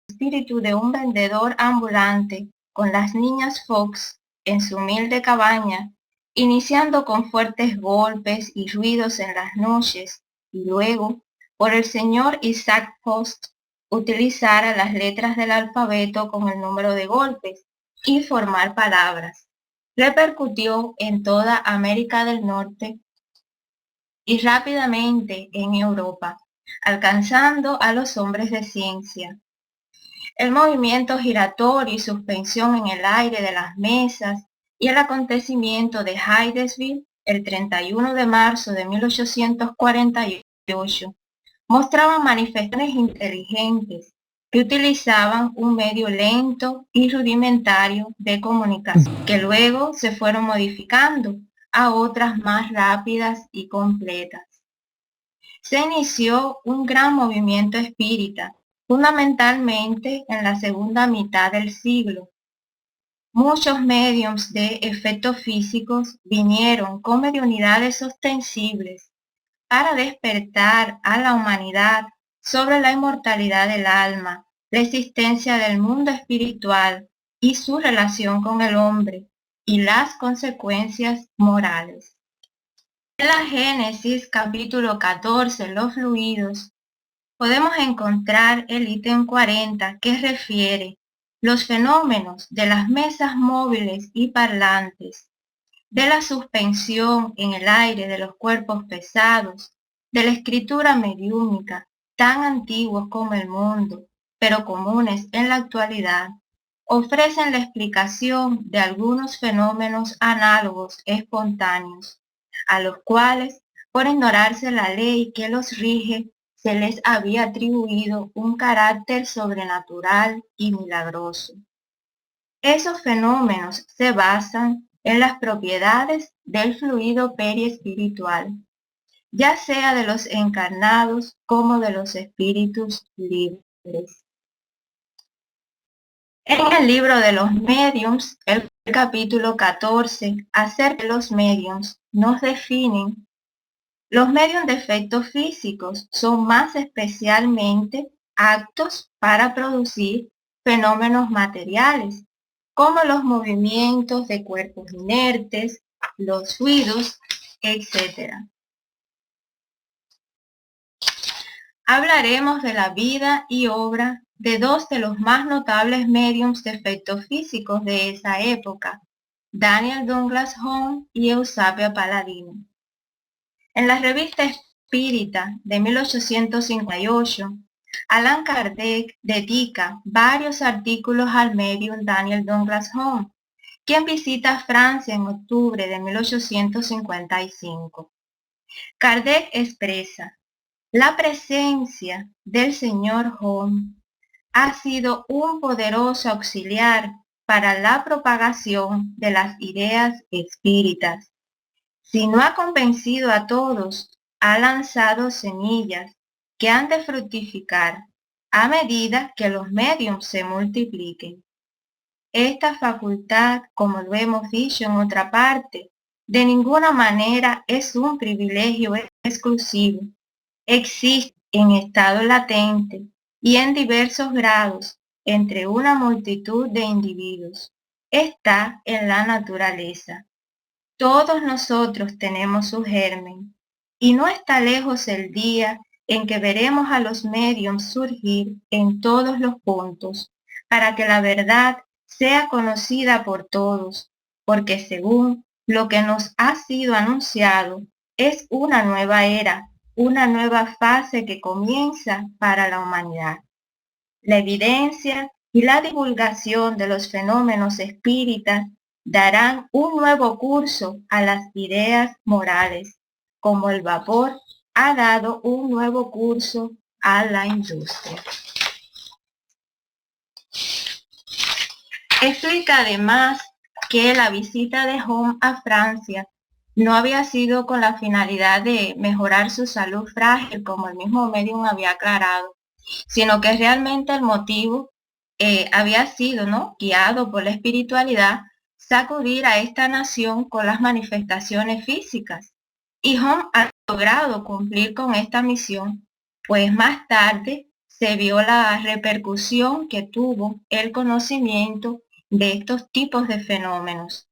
espíritu de un vendedor ambulante con las niñas Fox en su humilde cabaña, iniciando con fuertes golpes y ruidos en las noches, y luego, por el señor Isaac Post, utilizara las letras del alfabeto con el número de golpes y formar palabras. Repercutió en toda América del Norte y rápidamente en Europa, alcanzando a los hombres de ciencia. El movimiento giratorio y suspensión en el aire de las mesas y el acontecimiento de Hydesville el 31 de marzo de 1848 mostraban manifestaciones inteligentes que utilizaban un medio lento y rudimentario de comunicación, que luego se fueron modificando a otras más rápidas y completas. Se inició un gran movimiento espírita, fundamentalmente en la segunda mitad del siglo. Muchos médiums de efectos físicos vinieron con mediunidades ostensibles para despertar a la humanidad sobre la inmortalidad del alma, la existencia del mundo espiritual y su relación con el hombre y las consecuencias morales. En la Génesis capítulo 14, los fluidos, podemos encontrar el ítem 40 que refiere los fenómenos de las mesas móviles y parlantes, de la suspensión en el aire de los cuerpos pesados, de la escritura mediúnica, tan antiguos como el mundo, pero comunes en la actualidad, ofrecen la explicación de algunos fenómenos análogos espontáneos, a los cuales, por ignorarse la ley que los rige, se les había atribuido un carácter sobrenatural y milagroso. Esos fenómenos se basan en las propiedades del fluido periespiritual, ya sea de los encarnados como de los espíritus libres. En el libro de los mediums, el capítulo 14, acerca de los mediums, nos definen: los mediums de efectos físicos son más especialmente aptos para producir fenómenos materiales, como los movimientos de cuerpos inertes, los ruidos, etc. Hablaremos de la vida y obra de dos de los más notables mediums de efectos físicos de esa época, Daniel Douglas Home y Eusapia Palladino. En la revista Espírita de 1858, Allan Kardec dedica varios artículos al medium Daniel Douglas Home, quien visita Francia en octubre de 1855. Kardec expresa: la presencia del señor Home ha sido un poderoso auxiliar para la propagación de las ideas espíritas. Si no ha convencido a todos, ha lanzado semillas que han de fructificar a medida que los mediums se multipliquen. Esta facultad, como lo hemos dicho en otra parte, de ninguna manera es un privilegio exclusivo. Existe en estado latente y en diversos grados entre una multitud de individuos. Está en la naturaleza. Todos nosotros tenemos su germen, y no está lejos el día en que veremos a los mediums surgir en todos los puntos, para que la verdad sea conocida por todos, porque según lo que nos ha sido anunciado, es una nueva era, una nueva fase que comienza para la humanidad. La evidencia y la divulgación de los fenómenos espíritas darán un nuevo curso a las ideas morales, como el vapor ha dado un nuevo curso a la industria. Explica además que la visita de Home a Francia no había sido con la finalidad de mejorar su salud frágil, como el mismo medium había aclarado, sino que realmente el motivo había sido, guiado por la espiritualidad, sacudir a esta nación con las manifestaciones físicas. Y Home ha logrado cumplir con esta misión, pues más tarde se vio la repercusión que tuvo el conocimiento de estos tipos de fenómenos,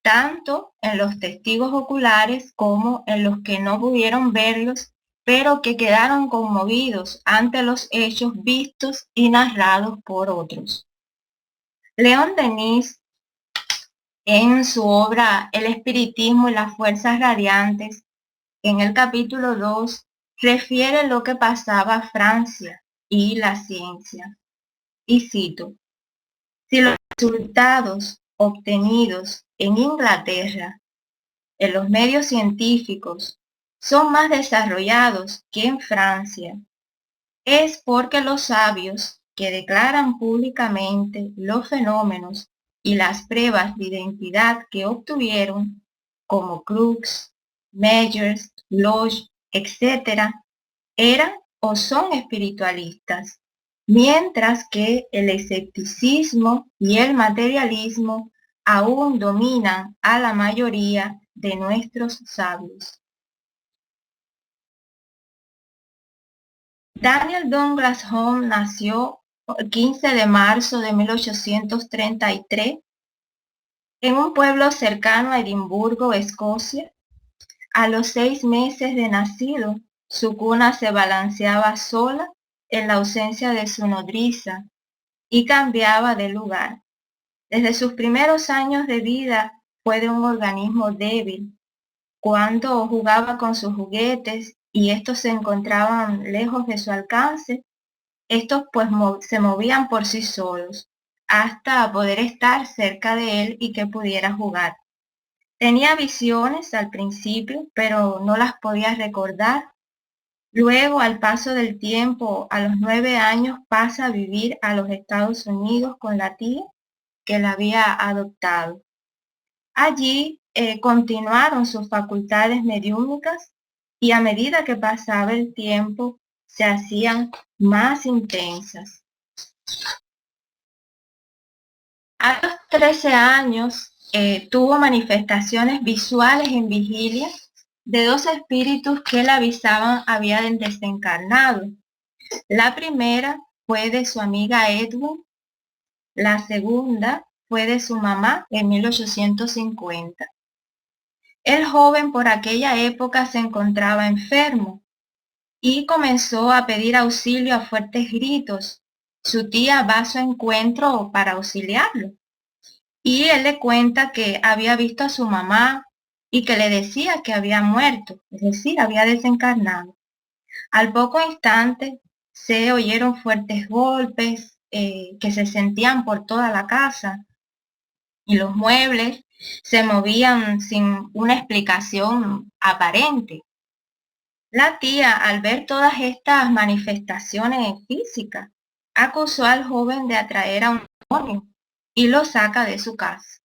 tanto en los testigos oculares como en los que no pudieron verlos, pero que quedaron conmovidos ante los hechos vistos y narrados por otros. León Denis, en su obra El espiritismo y las fuerzas radiantes, en el capítulo 2, refiere lo que pasaba a Francia y la ciencia. Y cito: si los resultados obtenidos en Inglaterra en los medios científicos son más desarrollados que en Francia, es porque los sabios que declaran públicamente los fenómenos y las pruebas de identidad que obtuvieron, como Crookes, Meyers, Lodge, etc., eran o son espiritualistas, mientras que el escepticismo y el materialismo aún dominan a la mayoría de nuestros sabios. Daniel Douglas Home nació el 15 de marzo de 1833 en un pueblo cercano a Edimburgo, Escocia. A los 6 meses de nacido, su cuna se balanceaba sola en la ausencia de su nodriza y cambiaba de lugar. Desde sus primeros años de vida fue de un organismo débil. Cuando jugaba con sus juguetes y estos se encontraban lejos de su alcance, estos pues se movían por sí solos hasta poder estar cerca de él y que pudiera jugar. Tenía visiones al principio, pero no las podía recordar. Luego, al paso del tiempo, a los 9 años, pasa a vivir a los Estados Unidos con la tía que la había adoptado. Allí continuaron sus facultades mediúmnicas y a medida que pasaba el tiempo se hacían más intensas. A los 13 años tuvo manifestaciones visuales en vigilia de 2 espíritus que le avisaban habían desencarnado. La primera fue de su amiga Edwin, la segunda fue de su mamá en 1850. El joven por aquella época se encontraba enfermo y comenzó a pedir auxilio a fuertes gritos. Su tía va a su encuentro para auxiliarlo. Y él le cuenta que había visto a su mamá y que le decía que había muerto, es decir, había desencarnado. Al poco instante se oyeron fuertes golpes que se sentían por toda la casa y los muebles se movían sin una explicación aparente. La tía, al ver todas estas manifestaciones físicas, acusó al joven de atraer a un demonio y lo saca de su casa.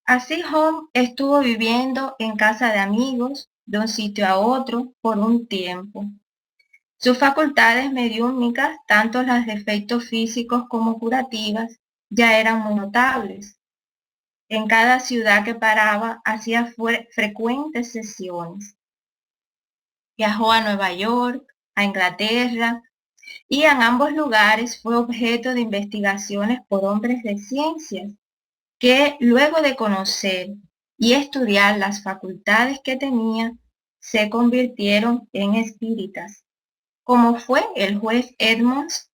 Así Home estuvo viviendo en casa de amigos, de un sitio a otro, por un tiempo. Sus facultades mediúmnicas, tanto las de efectos físicos como curativas, ya eran muy notables. En cada ciudad que paraba hacía frecuentes sesiones. Viajó a Nueva York, a Inglaterra, y en ambos lugares fue objeto de investigaciones por hombres de ciencias, que luego de conocer y estudiar las facultades que tenía, se convirtieron en espíritas, como fue el juez Edmonds.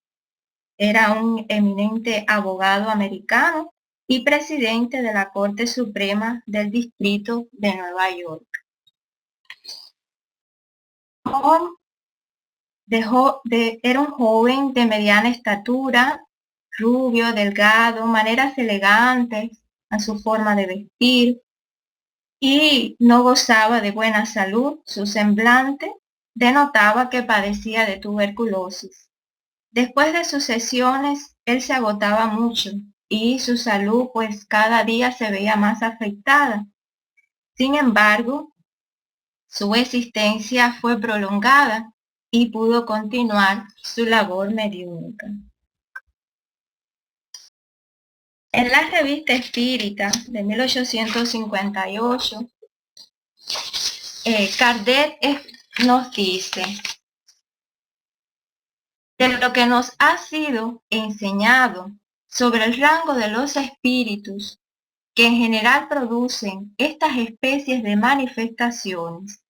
Era un eminente abogado americano y presidente de la Corte Suprema del Distrito de Nueva York. Era un joven de mediana estatura, rubio, delgado, maneras elegantes a su forma de vestir, y no gozaba de buena salud. Su semblante denotaba que padecía de tuberculosis. Después de sus sesiones, él se agotaba mucho y su salud pues cada día se veía más afectada. Sin embargo, su existencia fue prolongada y pudo continuar su labor mediúnica. En la revista Espírita de 1858, Kardec nos dice: De lo que nos ha sido enseñado sobre el rango de los espíritus que en general producen estas especies de manifestaciones,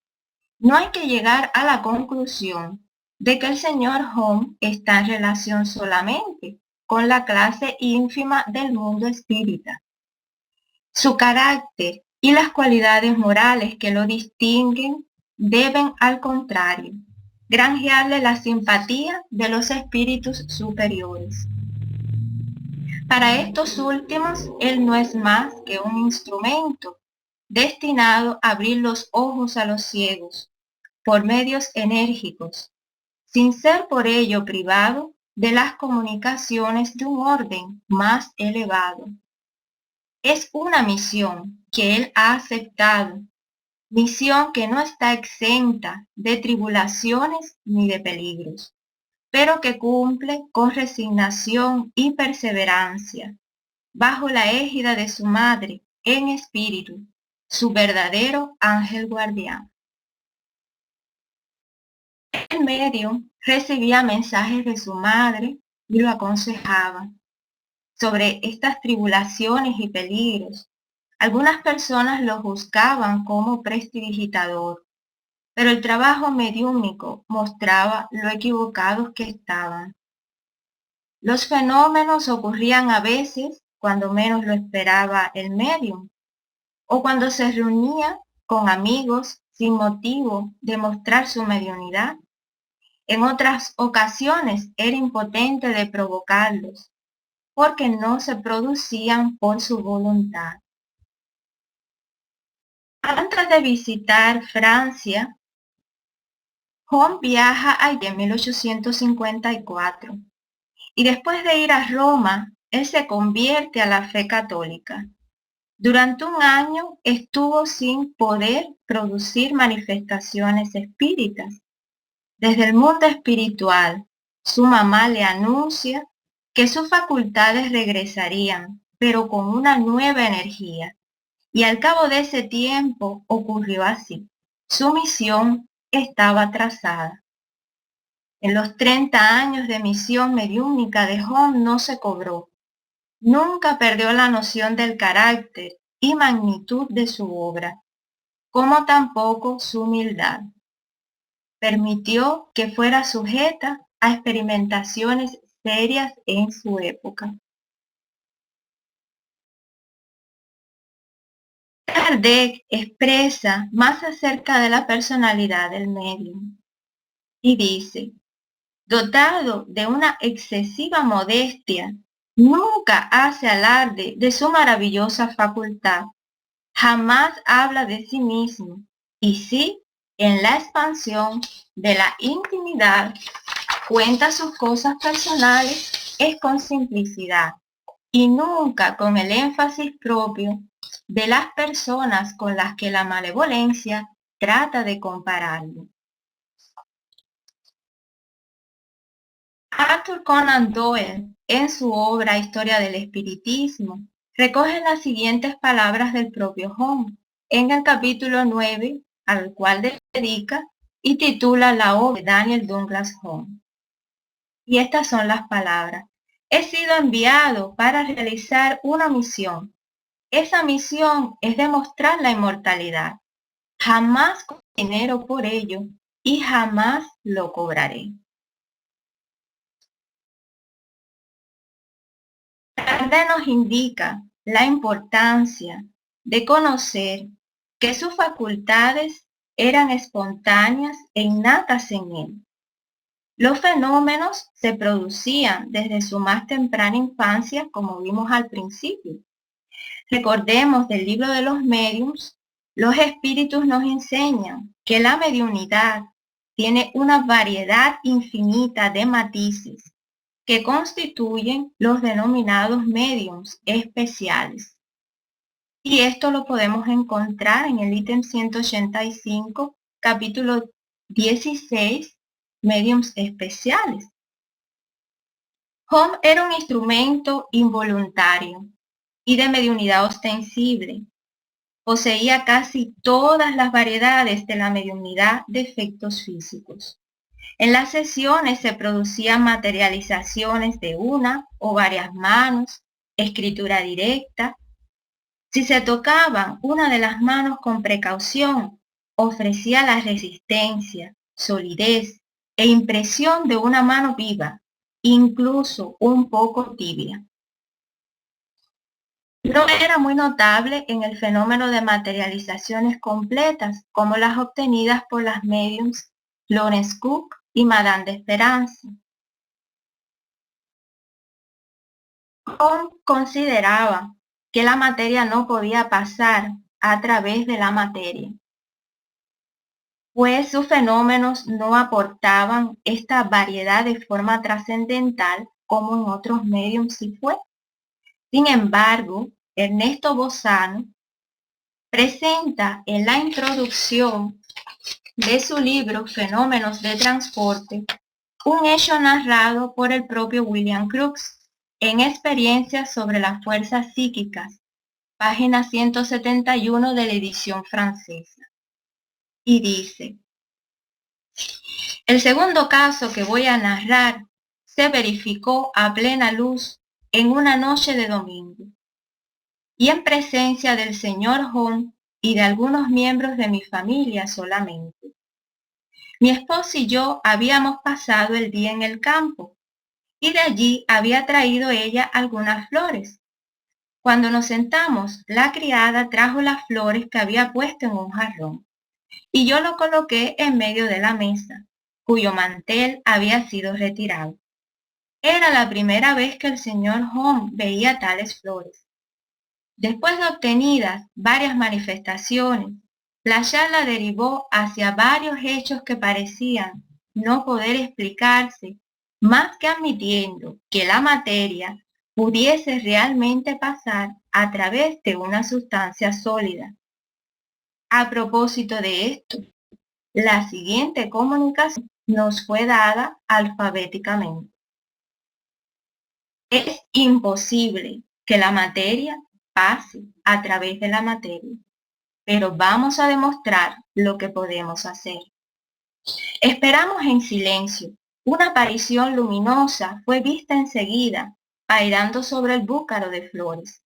no hay que llegar a la conclusión de que el señor Home está en relación solamente con la clase ínfima del mundo espírita. Su carácter y las cualidades morales que lo distinguen deben, al contrario, granjearle la simpatía de los espíritus superiores. Para estos últimos, él no es más que un instrumento destinado a abrir los ojos a los ciegos por medios enérgicos, sin ser por ello privado de las comunicaciones de un orden más elevado. Es una misión que él ha aceptado, misión que no está exenta de tribulaciones ni de peligros, pero que cumple con resignación y perseverancia, bajo la égida de su madre en espíritu, su verdadero ángel guardián. El medium recibía mensajes de su madre y lo aconsejaba sobre estas tribulaciones y peligros. Algunas personas lo juzgaban como prestidigitador, pero el trabajo mediúmico mostraba lo equivocados que estaban. Los fenómenos ocurrían a veces cuando menos lo esperaba el medium, o cuando se reunía con amigos sin motivo de mostrar su mediunidad. En otras ocasiones era impotente de provocarlos, porque no se producían por su voluntad. Antes de visitar Francia, Home viaja a en 1854 y después de ir a Roma, él se convierte a la fe católica. Durante un año estuvo sin poder producir manifestaciones espíritas. Desde el mundo espiritual, su mamá le anuncia que sus facultades regresarían, pero con una nueva energía. Y al cabo de ese tiempo ocurrió así. Su misión estaba trazada. En los 30 años de misión mediúnica de Home no se cobró. Nunca perdió la noción del carácter y magnitud de su obra, como tampoco su humildad. Permitió que fuera sujeta a experimentaciones serias en su época. Kardec expresa más acerca de la personalidad del medium y dice: dotado de una excesiva modestia, nunca hace alarde de su maravillosa facultad, jamás habla de sí mismo, y sí, en la expansión de la intimidad, cuenta sus cosas personales, es con simplicidad, y nunca con el énfasis propio de las personas con las que la malevolencia trata de compararlo. Arthur Conan Doyle, en su obra Historia del Espiritismo, recoge las siguientes palabras del propio Home en el capítulo 9, al cual dedica y titula la obra de Daniel Douglas Home. Y estas son las palabras: he sido enviado para realizar una misión. Esa misión es demostrar la inmortalidad. Jamás con dinero por ello y jamás lo cobraré. Kardec nos indica la importancia de conocer que sus facultades eran espontáneas e innatas en él. Los fenómenos se producían desde su más temprana infancia, como vimos al principio. Recordemos del libro de los médiums, los espíritus nos enseñan que la mediunidad tiene una variedad infinita de matices que constituyen los denominados médiums especiales. Y esto lo podemos encontrar en el ítem 185, capítulo 16, médiums especiales. Home era un instrumento involuntario y de mediunidad ostensible. Poseía casi todas las variedades de la mediunidad de efectos físicos. En las sesiones se producían materializaciones de una o varias manos, escritura directa. Si se tocaban una de las manos con precaución, ofrecía la resistencia, solidez e impresión de una mano viva, incluso un poco tibia. No era muy notable en el fenómeno de materializaciones completas como las obtenidas por las mediums Florence Cook y Madame de Esperanza. Home consideraba que la materia no podía pasar a través de la materia, pues sus fenómenos no aportaban esta variedad de forma trascendental como en otros medios sí fue. Sin embargo, Ernesto Bozano presenta en la introducción de su libro Fenómenos de Transporte un hecho narrado por el propio William Crookes en Experiencias sobre las Fuerzas Psíquicas, página 171 de la edición francesa. Y dice: el segundo caso que voy a narrar se verificó a plena luz en una noche de domingo, y en presencia del señor Home y de algunos miembros de mi familia solamente. Mi esposo y yo habíamos pasado el día en el campo, y de allí había traído ella algunas flores. Cuando nos sentamos, la criada trajo las flores que había puesto en un jarrón, y yo lo coloqué en medio de la mesa, cuyo mantel había sido retirado. Era la primera vez que el señor Home veía tales flores. Después de obtenidas varias manifestaciones, la charla derivó hacia varios hechos que parecían no poder explicarse, más que admitiendo que la materia pudiese realmente pasar a través de una sustancia sólida. A propósito de esto, la siguiente comunicación nos fue dada alfabéticamente. Es imposible que la materia pase a través de la materia, pero vamos a demostrar lo que podemos hacer. Esperamos en silencio. Una aparición luminosa fue vista enseguida, pairando sobre el búcaro de flores.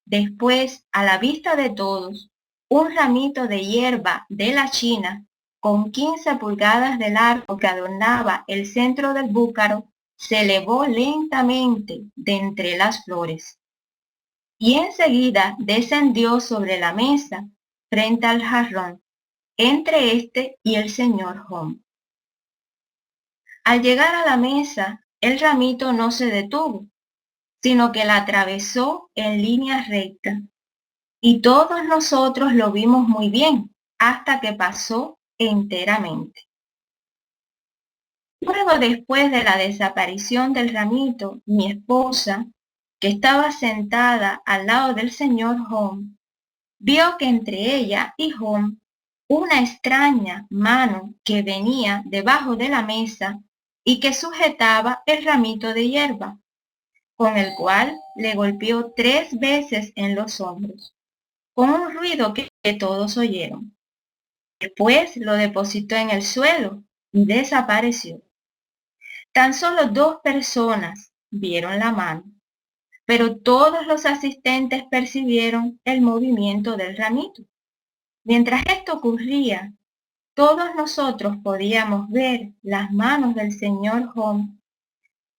Después, a la vista de todos, un ramito de hierba de la China, con 15 pulgadas de largo que adornaba el centro del búcaro, se elevó lentamente de entre las flores. Y enseguida descendió sobre la mesa, frente al jarrón, entre este y el señor Home. Al llegar a la mesa, el ramito no se detuvo, sino que la atravesó en línea recta, y todos nosotros lo vimos muy bien, hasta que pasó enteramente. Luego, después de la desaparición del ramito, mi esposa, que estaba sentada al lado del señor Home, vio que entre ella y Home una extraña mano que venía debajo de la mesa y que sujetaba el ramito de hierba, con el cual le golpeó 3 veces en los hombros, con un ruido que todos oyeron. Después lo depositó en el suelo y desapareció. Tan solo 2 personas vieron la mano, pero todos los asistentes percibieron el movimiento del ramito. Mientras esto ocurría, todos nosotros podíamos ver las manos del señor Home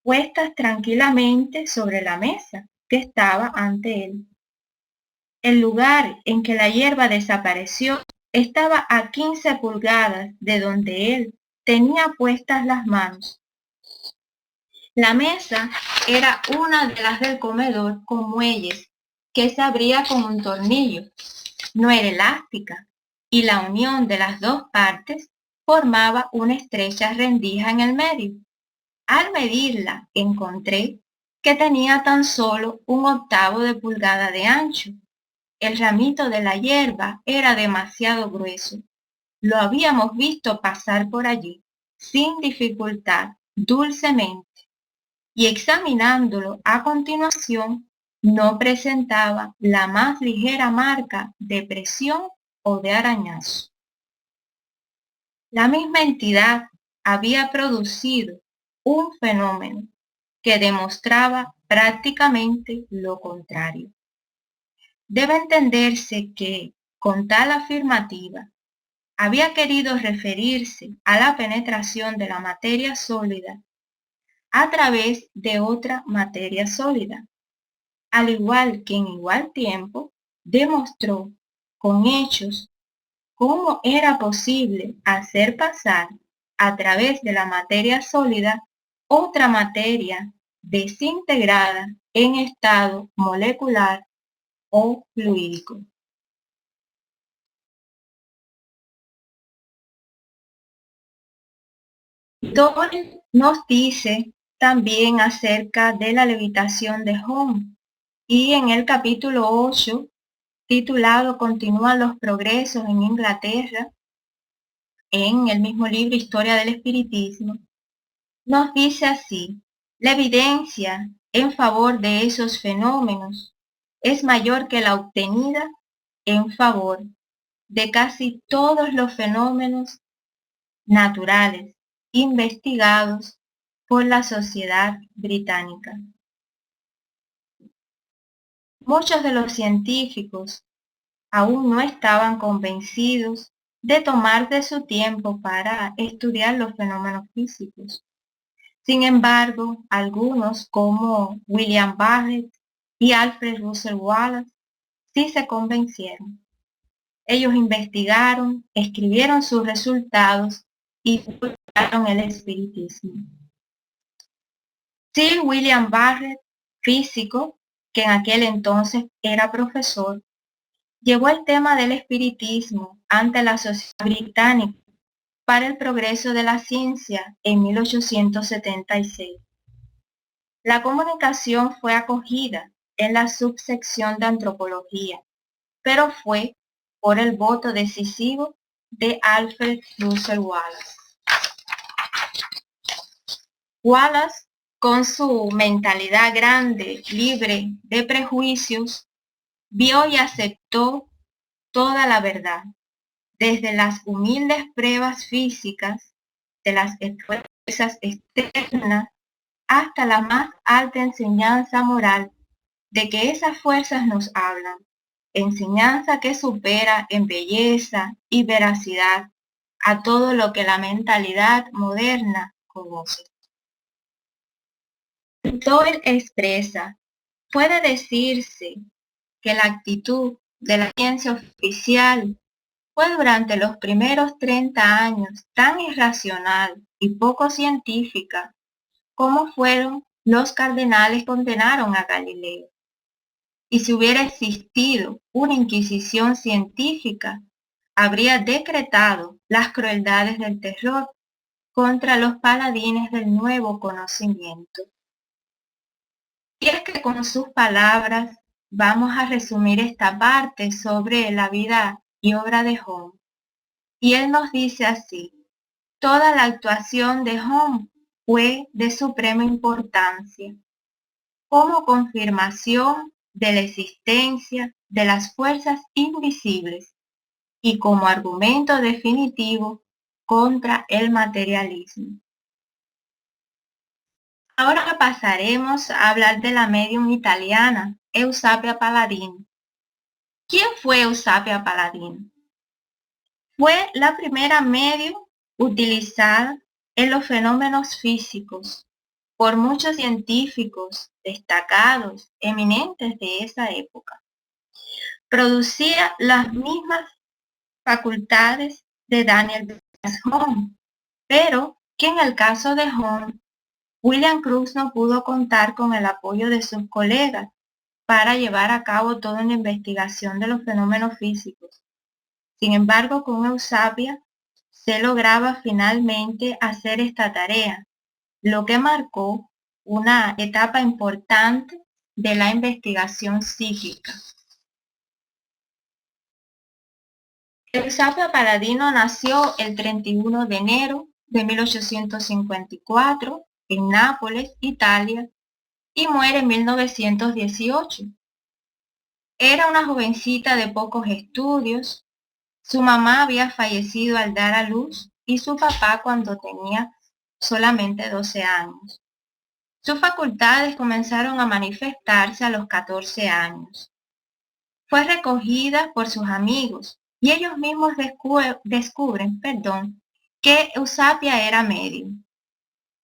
puestas tranquilamente sobre la mesa que estaba ante él. El lugar en que la hierba desapareció estaba a 15 pulgadas de donde él tenía puestas las manos. La mesa era una de las del comedor con muelles que se abría con un tornillo. No era elástica, y la unión de las dos partes formaba una estrecha rendija en el medio. Al medirla, encontré que tenía tan solo 1/8 de pulgada de ancho. El ramito de la hierba era demasiado grueso. Lo habíamos visto pasar por allí, sin dificultad, dulcemente, y examinándolo a continuación, no presentaba la más ligera marca de presión o de arañazo. La misma entidad había producido un fenómeno que demostraba prácticamente lo contrario. Debe entenderse que, con tal afirmativa, había querido referirse a la penetración de la materia sólida a través de otra materia sólida, al igual que en igual tiempo demostró con hechos cómo era posible hacer pasar a través de la materia sólida otra materia desintegrada en estado molecular o fluídico. Doyle nos dice también acerca de la levitación de Home, y en el capítulo 8, titulado Continúan los progresos en Inglaterra, en el mismo libro Historia del Espiritismo, nos dice así: la evidencia en favor de esos fenómenos es mayor que la obtenida en favor de casi todos los fenómenos naturales investigados por la Sociedad Británica. Muchos de los científicos aún no estaban convencidos de tomarse su tiempo para estudiar los fenómenos físicos. Sin embargo, algunos como William Barrett y Alfred Russel Wallace sí se convencieron. Ellos investigaron, escribieron sus resultados y publicaron el espiritismo. Sir William Barrett, físico, que en aquel entonces era profesor, llevó el tema del espiritismo ante la Sociedad Británica para el Progreso de la Ciencia en 1876. La comunicación fue acogida en la subsección de antropología, pero fue por el voto decisivo de Alfred Russel Wallace. Wallace, con su mentalidad grande, libre de prejuicios, vio y aceptó toda la verdad, desde las humildes pruebas físicas de las fuerzas externas hasta la más alta enseñanza moral de que esas fuerzas nos hablan, enseñanza que supera en belleza y veracidad a todo lo que la mentalidad moderna conoce. Doyle expresa: puede decirse que la actitud de la ciencia oficial fue durante los primeros 30 años tan irracional y poco científica como fueron los cardenales condenaron a Galileo. Y si hubiera existido una inquisición científica, habría decretado las crueldades del terror contra los paladines del nuevo conocimiento. Y es que con sus palabras vamos a resumir esta parte sobre la vida y obra de Home. Y él nos dice así: toda la actuación de Home fue de suprema importancia, como confirmación de la existencia de las fuerzas invisibles y como argumento definitivo contra el materialismo. Ahora pasaremos a hablar de la medium italiana, Eusapia Paladino. ¿Quién fue Eusapia Paladino? Fue la primera medium utilizada en los fenómenos físicos por muchos científicos destacados, eminentes de esa época. Producía las mismas facultades de Daniel Douglas Home, pero que en el caso de Home, William Crookes no pudo contar con el apoyo de sus colegas para llevar a cabo toda una investigación de los fenómenos físicos. Sin embargo, con Eusapia se lograba finalmente hacer esta tarea, lo que marcó una etapa importante de la investigación psíquica. Eusapia Paladino nació el 31 de enero de 1854 en Nápoles, Italia, y muere en 1918. Era una jovencita de pocos estudios. Su mamá había fallecido al dar a luz y su papá cuando tenía solamente 12 años. Sus facultades comenzaron a manifestarse a los 14 años. Fue recogida por sus amigos y ellos mismos descubren que Eusapia era medium.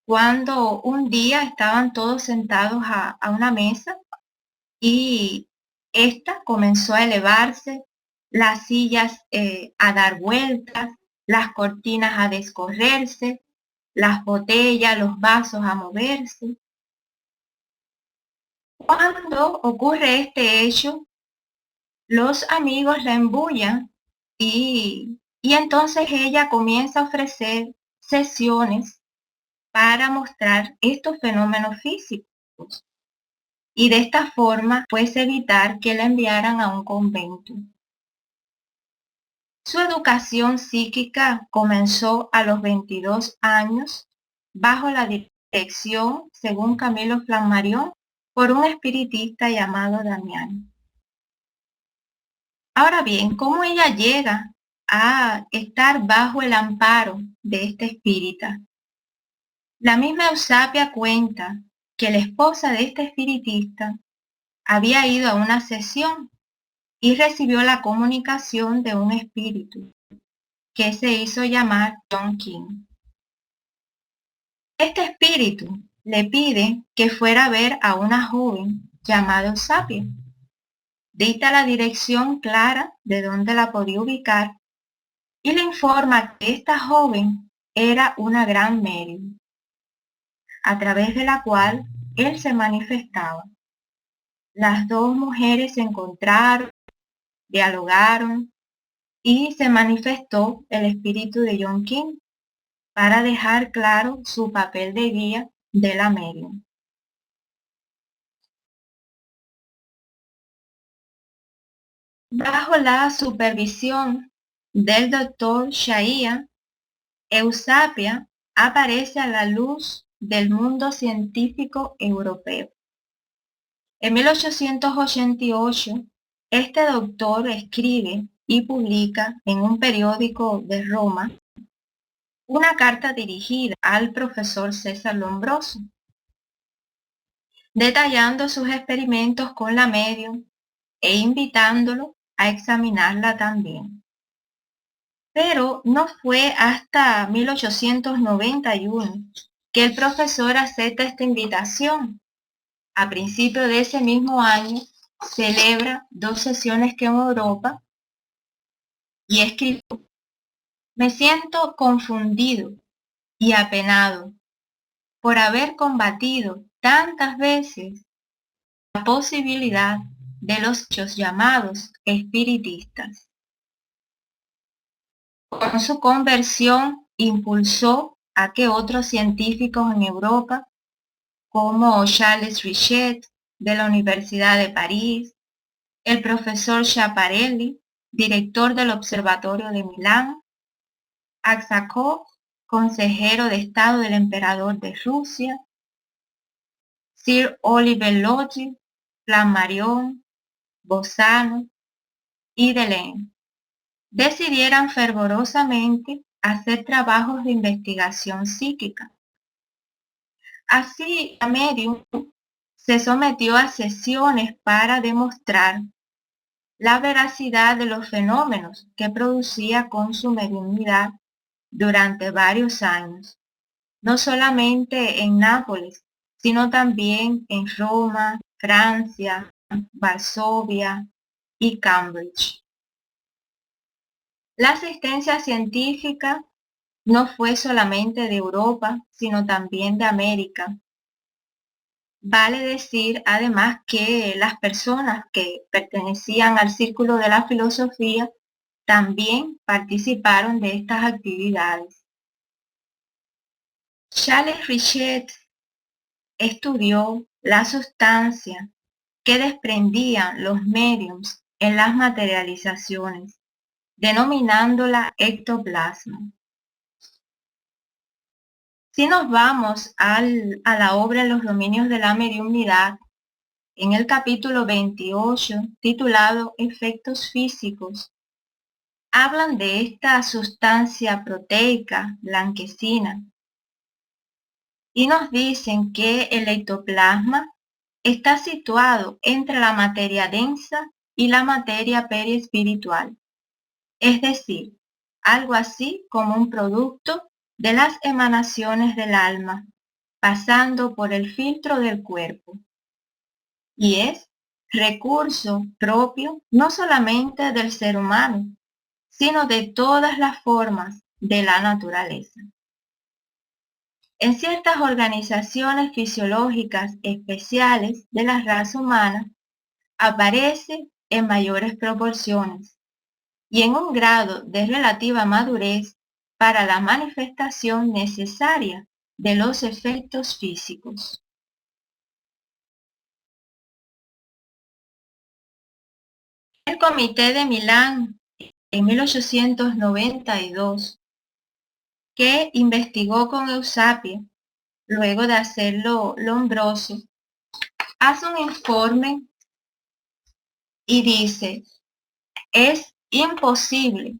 Cuando un día estaban todos sentados a una mesa y esta comenzó a elevarse, las sillas a dar vueltas, las cortinas a descorrerse, las botellas, los vasos a moverse. Cuando ocurre este hecho, los amigos la embullan y entonces ella comienza a ofrecer sesiones para mostrar estos fenómenos físicos. Y de esta forma, pues evitar que la enviaran a un convento. Su educación psíquica comenzó a los 22 años bajo la dirección, según Camilo Flammarion, por un espiritista llamado Damián. Ahora bien, ¿cómo ella llega a estar bajo el amparo de este espírita? La misma Eusapia cuenta que la esposa de este espiritista había ido a una sesión y recibió la comunicación de un espíritu que se hizo llamar John King. Este espíritu le pide que fuera a ver a una joven llamada Eusapia. Dicta la dirección clara de dónde la podía ubicar y le informa que esta joven era una gran medium, a través de la cual él se manifestaba. Las dos mujeres se encontraron, dialogaron y se manifestó el espíritu de John King para dejar claro su papel de guía de la medium. Bajo la supervisión del doctor Shaia, Eusapia aparece a la luz del mundo científico europeo. En 1888, este doctor escribe y publica en un periódico de Roma una carta dirigida al profesor César Lombroso, detallando sus experimentos con la medium e invitándolo a examinarla también. Pero no fue hasta 1891 que el profesor acepta esta invitación. A principios de ese mismo año celebra 2 sesiones que en Europa y escribió: me siento confundido y apenado por haber combatido tantas veces la posibilidad de los hechos llamados espiritistas. Con su conversión impulsó a que otros científicos en Europa, como Charles Richet de la Universidad de París, el profesor Schiaparelli, director del Observatorio de Milán, Aksakov, consejero de Estado del emperador de Rusia, Sir Oliver Lodge, Flammarion, Bolzano y Delaunay, decidieran fervorosamente hacer trabajos de investigación psíquica. Así, la medium se sometió a sesiones para demostrar la veracidad de los fenómenos que producía con su mediunidad durante varios años, no solamente en Nápoles, sino también en Roma, Francia, Varsovia y Cambridge. La asistencia científica no fue solamente de Europa, sino también de América. Vale decir además que las personas que pertenecían al círculo de la filosofía también participaron de estas actividades. Charles Richet estudió la sustancia que desprendían los mediums en las materializaciones, denominándola ectoplasma. Si nos vamos a la obra Los dominios de la mediunidad, en el capítulo 28, titulado Efectos físicos, hablan de esta sustancia proteica blanquecina y nos dicen que el ectoplasma está situado entre la materia densa y la materia periespiritual, es decir, algo así como un producto de las emanaciones del alma, pasando por el filtro del cuerpo. Y es recurso propio no solamente del ser humano, sino de todas las formas de la naturaleza. En ciertas organizaciones fisiológicas especiales de la raza humana, aparece en mayores proporciones y en un grado de relativa madurez para la manifestación necesaria de los efectos físicos. El Comité de Milán en 1892, que investigó con Eusapia, luego de hacerlo Lombroso, hace un informe y dice: es imposible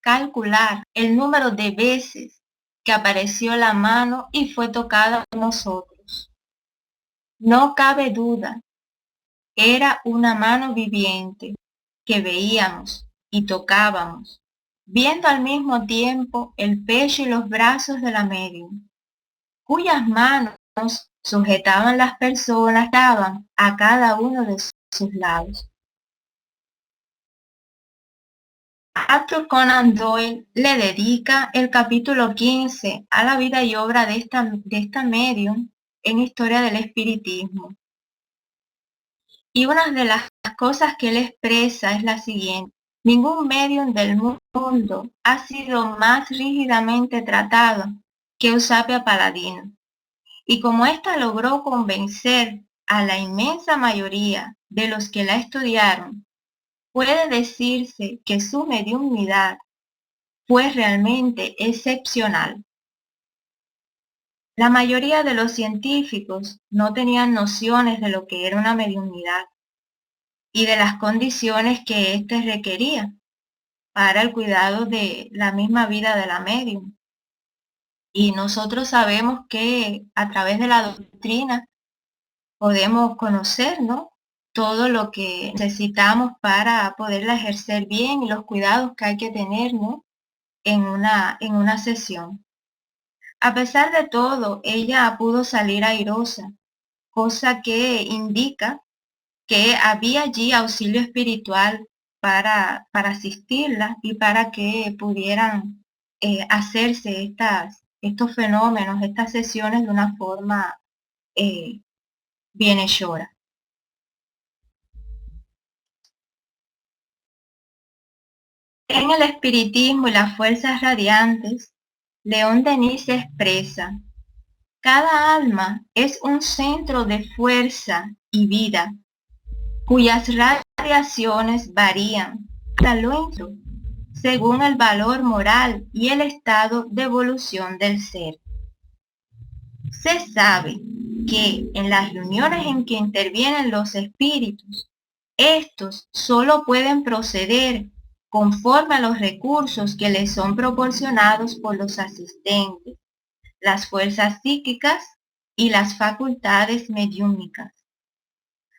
calcular el número de veces que apareció la mano y fue tocada por nosotros. No cabe duda, era una mano viviente que veíamos y tocábamos, viendo al mismo tiempo el pecho y los brazos de la medium, cuyas manos sujetaban las personas, daban a cada uno de sus lados. Arthur Conan Doyle le dedica el capítulo 15 a la vida y obra de esta medium en Historia del Espiritismo. Y una de las cosas que él expresa es la siguiente: ningún medium del mundo ha sido más rígidamente tratado que Eusapia Palladino. Y como ésta logró convencer a la inmensa mayoría de los que la estudiaron, puede decirse que su mediunidad fue realmente excepcional. La mayoría de los científicos no tenían nociones de lo que era una mediunidad y de las condiciones que éste requería para el cuidado de la misma vida de la medium. Y nosotros sabemos que a través de la doctrina podemos conocer, ¿no?, todo lo que necesitamos para poderla ejercer bien y los cuidados que hay que tener, ¿no?, en una sesión. A pesar de todo, ella pudo salir airosa, cosa que indica que había allí auxilio espiritual para asistirla y para que pudieran hacerse estos fenómenos, estas sesiones de una forma bienhechora. En el espiritismo y las fuerzas radiantes, León Denis expresa: cada alma es un centro de fuerza y vida, cuyas radiaciones varían hasta lo intro, según el valor moral y el estado de evolución del ser. Se sabe que en las reuniones en que intervienen los espíritus, estos solo pueden proceder conforme a los recursos que les son proporcionados por los asistentes, las fuerzas psíquicas y las facultades mediúmnicas.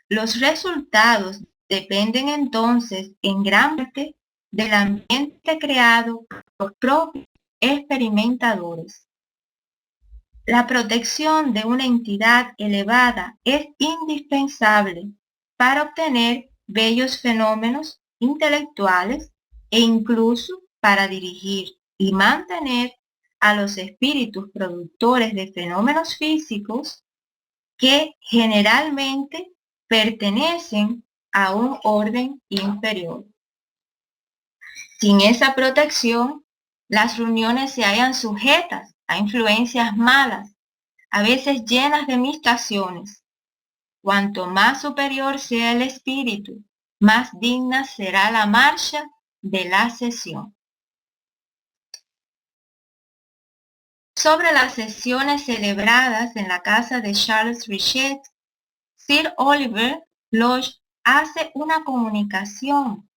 Los resultados dependen entonces en gran parte del ambiente creado por los propios experimentadores. La protección de una entidad elevada es indispensable para obtener bellos fenómenos intelectuales e incluso para dirigir y mantener a los espíritus productores de fenómenos físicos que generalmente pertenecen a un orden inferior. Sin esa protección, las reuniones se hallan sujetas a influencias malas, a veces llenas de mistaciones. Cuanto más superior sea el espíritu, más digna será la marcha de la sesión. Sobre las sesiones celebradas en la casa de Charles Richet, Sir Oliver Lodge hace una comunicación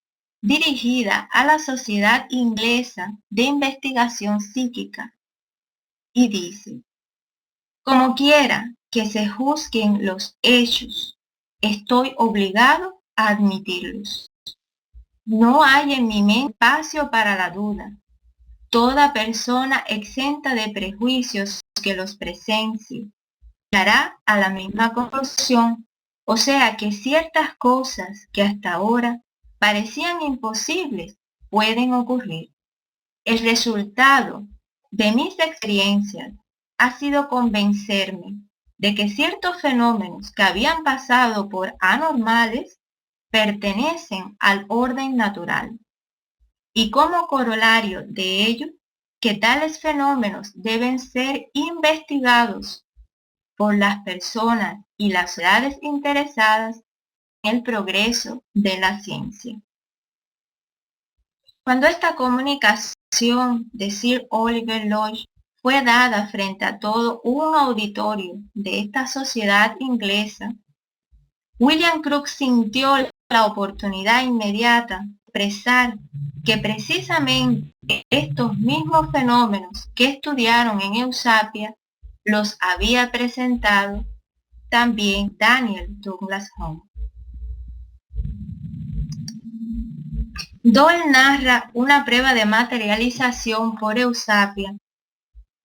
dirigida a la Sociedad Inglesa de Investigación Psíquica, y dice: como quiera que se juzguen los hechos, estoy obligado a admitirlos. No hay en mi mente espacio para la duda. Toda persona exenta de prejuicios que los presencie llegará a la misma conclusión, o sea que ciertas cosas que hasta ahora parecían imposibles pueden ocurrir. El resultado de mis experiencias ha sido convencerme de que ciertos fenómenos que habían pasado por anormales pertenecen al orden natural. Y como corolario de ello, que tales fenómenos deben ser investigados por las personas y las sociedades interesadas en el progreso de la ciencia. Cuando esta comunicación de Sir Oliver Lodge fue dada frente a todo un auditorio de esta sociedad inglesa, William Crookes sintió la oportunidad inmediata de expresar que precisamente estos mismos fenómenos que estudiaron en Eusapia los había presentado también Daniel Douglas Home. Doyle narra una prueba de materialización por Eusapia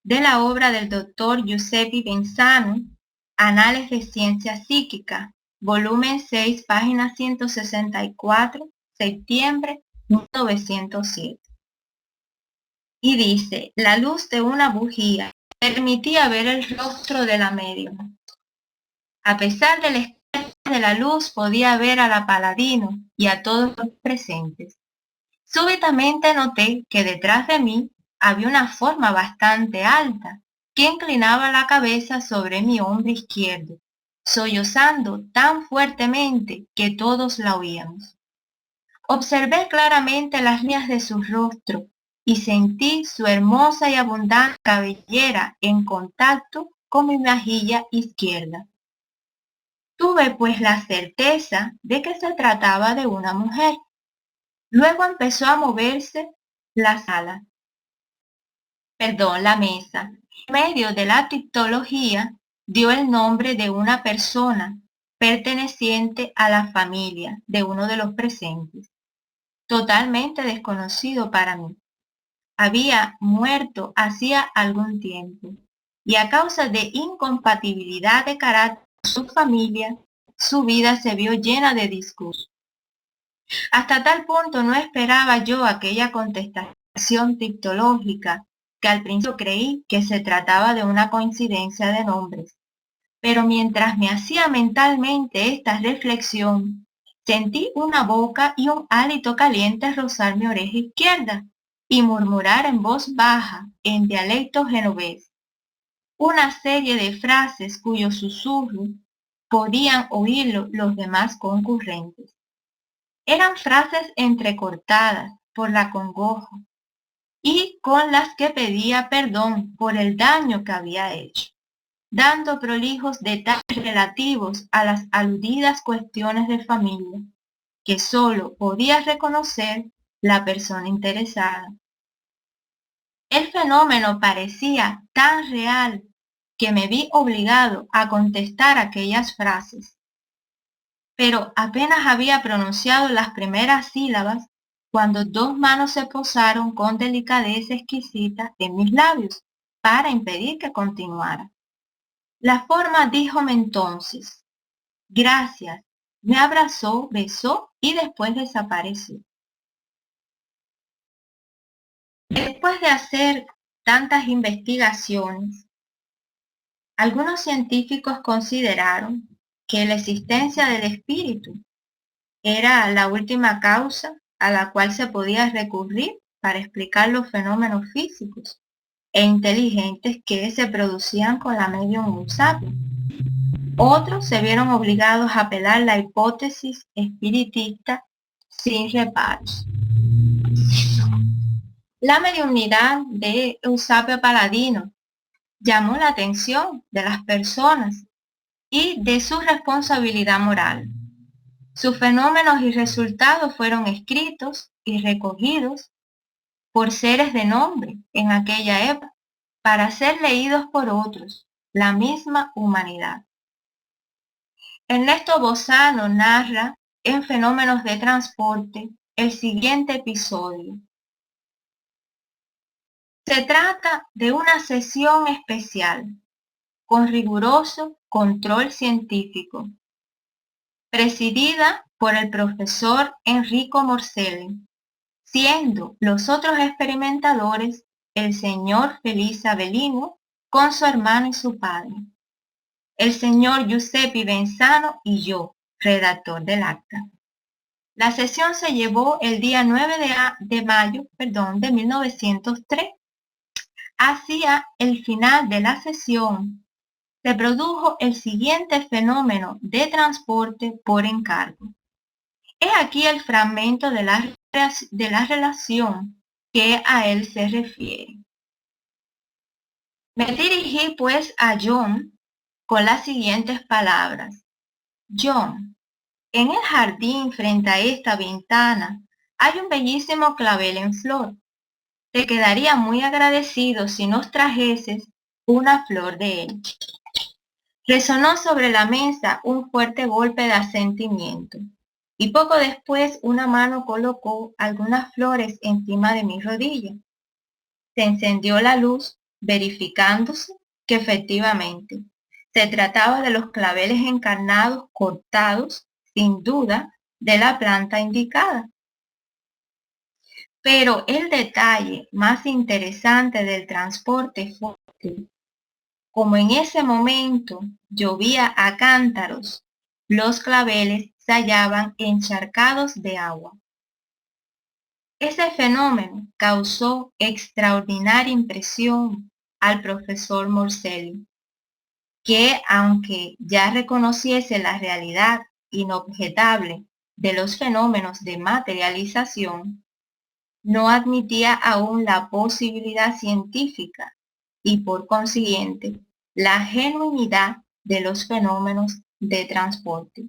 de la obra del doctor Giuseppe Benzano, Anales de Ciencia Psíquica, volumen 6, página 164, septiembre 1907. Y dice: la luz de una bujía permitía ver el rostro de la médium. A pesar del escape de la luz, podía ver a la Paladino y a todos los presentes. Súbitamente noté que detrás de mí había una forma bastante alta que inclinaba la cabeza sobre mi hombro izquierdo, sollozando tan fuertemente que todos la oíamos. Observé claramente las líneas de su rostro y sentí su hermosa y abundante cabellera en contacto con mi mejilla izquierda. Tuve pues la certeza de que se trataba de una mujer. Luego empezó a moverse la mesa. En medio de la tipología dio el nombre de una persona perteneciente a la familia de uno de los presentes, totalmente desconocido para mí. Había muerto hacía algún tiempo y a causa de incompatibilidad de carácter con su familia, su vida se vio llena de disgusto. Hasta tal punto no esperaba yo aquella contestación tipológica que al principio creí que se trataba de una coincidencia de nombres. Pero mientras me hacía mentalmente esta reflexión, sentí una boca y un hálito caliente rozar mi oreja izquierda y murmurar en voz baja, en dialecto genovés, una serie de frases cuyos susurros podían oírlo los demás concurrentes. Eran frases entrecortadas por la congoja y con las que pedía perdón por el daño que había hecho, dando prolijos detalles relativos a las aludidas cuestiones de familia, que sólo podía reconocer la persona interesada. El fenómeno parecía tan real que me vi obligado a contestar aquellas frases. Pero apenas había pronunciado las primeras sílabas cuando dos manos se posaron con delicadeza exquisita en mis labios para impedir que continuara. La forma díjome entonces: gracias, me abrazó, besó y después desapareció. Después de hacer tantas investigaciones, algunos científicos consideraron que la existencia del espíritu era la última causa a la cual se podía recurrir para explicar los fenómenos físicos e inteligentes que se producían con la medium Eusapia. Otros se vieron obligados a apelar la hipótesis espiritista sin reparos. La mediunidad de Eusapio Paladino llamó la atención de las personas y de su responsabilidad moral. Sus fenómenos y resultados fueron escritos y recogidos por seres de nombre en aquella época para ser leídos por otros, la misma humanidad. Ernesto Bozano narra en Fenómenos de Transporte el siguiente episodio. Se trata de una sesión especial, con riguroso control científico, presidida por el profesor Enrico Morselli, siendo los otros experimentadores el señor Felice Avelino con su hermano y su padre, el señor Giuseppe Benzano y yo, redactor del acta. La sesión se llevó el día 9 de mayo de 1903. Hacia el final de la sesión, se produjo el siguiente fenómeno de transporte por encargo. He aquí el fragmento de la relación que a él se refiere. Me dirigí pues a John con las siguientes palabras. John, en el jardín frente a esta ventana hay un bellísimo clavel en flor. Te quedaría muy agradecido si nos trajeses una flor de él. Resonó sobre la mesa un fuerte golpe de asentimiento, y poco después una mano colocó algunas flores encima de mi rodilla. Se encendió la luz, verificándose que efectivamente se trataba de los claveles encarnados cortados, sin duda, de la planta indicada. Pero el detalle más interesante del transporte fue que, como en ese momento llovía a cántaros, los claveles se hallaban encharcados de agua. Ese fenómeno causó extraordinaria impresión al profesor Morselli, que aunque ya reconociese la realidad inobjetable de los fenómenos de materialización, no admitía aún la posibilidad científica y por consiguiente la genuinidad de los fenómenos de transporte.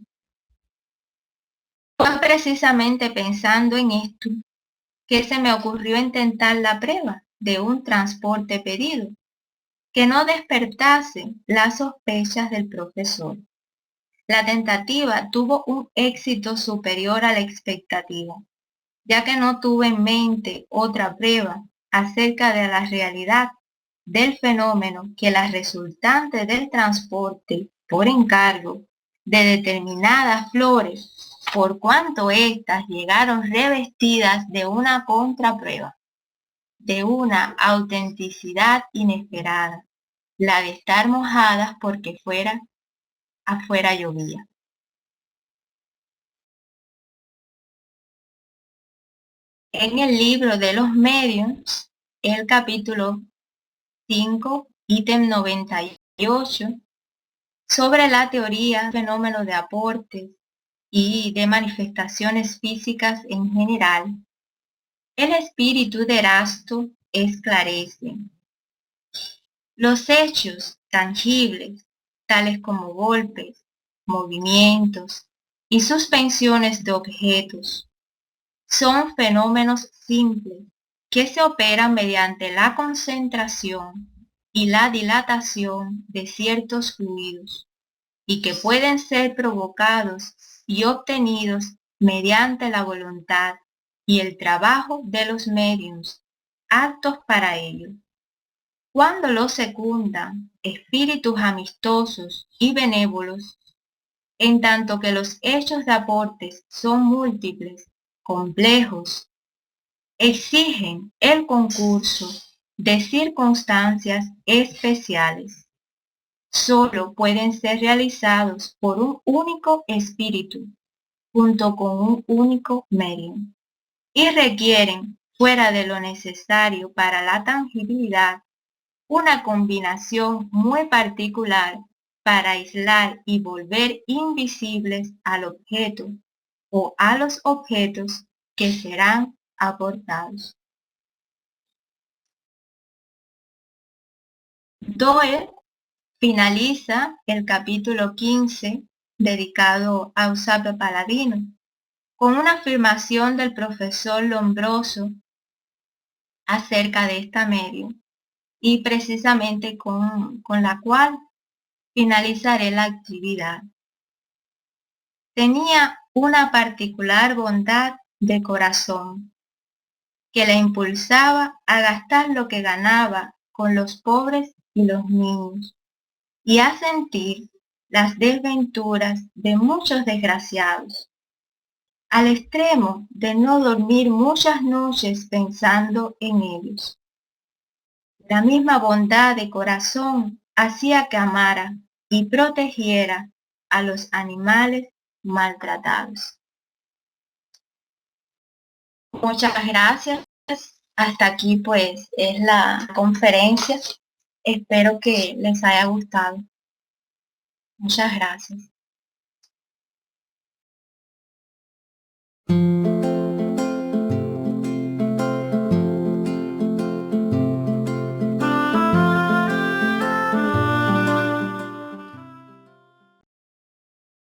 Fue precisamente pensando en esto que se me ocurrió intentar la prueba de un transporte pedido, que no despertase las sospechas del profesor. La tentativa tuvo un éxito superior a la expectativa, ya que no tuve en mente otra prueba acerca de la realidad del fenómeno que la resultante del transporte por encargo de determinadas flores, por cuanto éstas llegaron revestidas de una contraprueba, de una autenticidad inesperada, la de estar mojadas porque afuera llovía. En el libro de los medios, el capítulo 5, ítem 98, sobre la teoría del fenómeno de aportes y de manifestaciones físicas en general, el espíritu de Erasto esclarece. Los hechos tangibles, tales como golpes, movimientos y suspensiones de objetos, son fenómenos simples que se operan mediante la concentración y la dilatación de ciertos fluidos y que pueden ser provocados y obtenidos mediante la voluntad y el trabajo de los medios aptos para ello. Cuando lo secundan espíritus amistosos y benévolos, en tanto que los hechos de aportes son múltiples, complejos, exigen el concurso de circunstancias especiales. Solo pueden ser realizados por un único espíritu, junto con un único medio, y requieren, fuera de lo necesario para la tangibilidad, una combinación muy particular para aislar y volver invisibles al objeto o a los objetos que serán aportados. Doyle finaliza el capítulo 15 dedicado a Eusapio Paladino, con una afirmación del profesor Lombroso acerca de esta medium, y precisamente con la cual finalizaré la actividad. Tenía una particular bondad de corazón que la impulsaba a gastar lo que ganaba con los pobres y los niños, y a sentir las desventuras de muchos desgraciados, al extremo de no dormir muchas noches pensando en ellos. La misma bondad de corazón hacía que amara y protegiera a los animales maltratados. Muchas gracias. Hasta aquí pues es la conferencia. Espero que les haya gustado. Muchas gracias.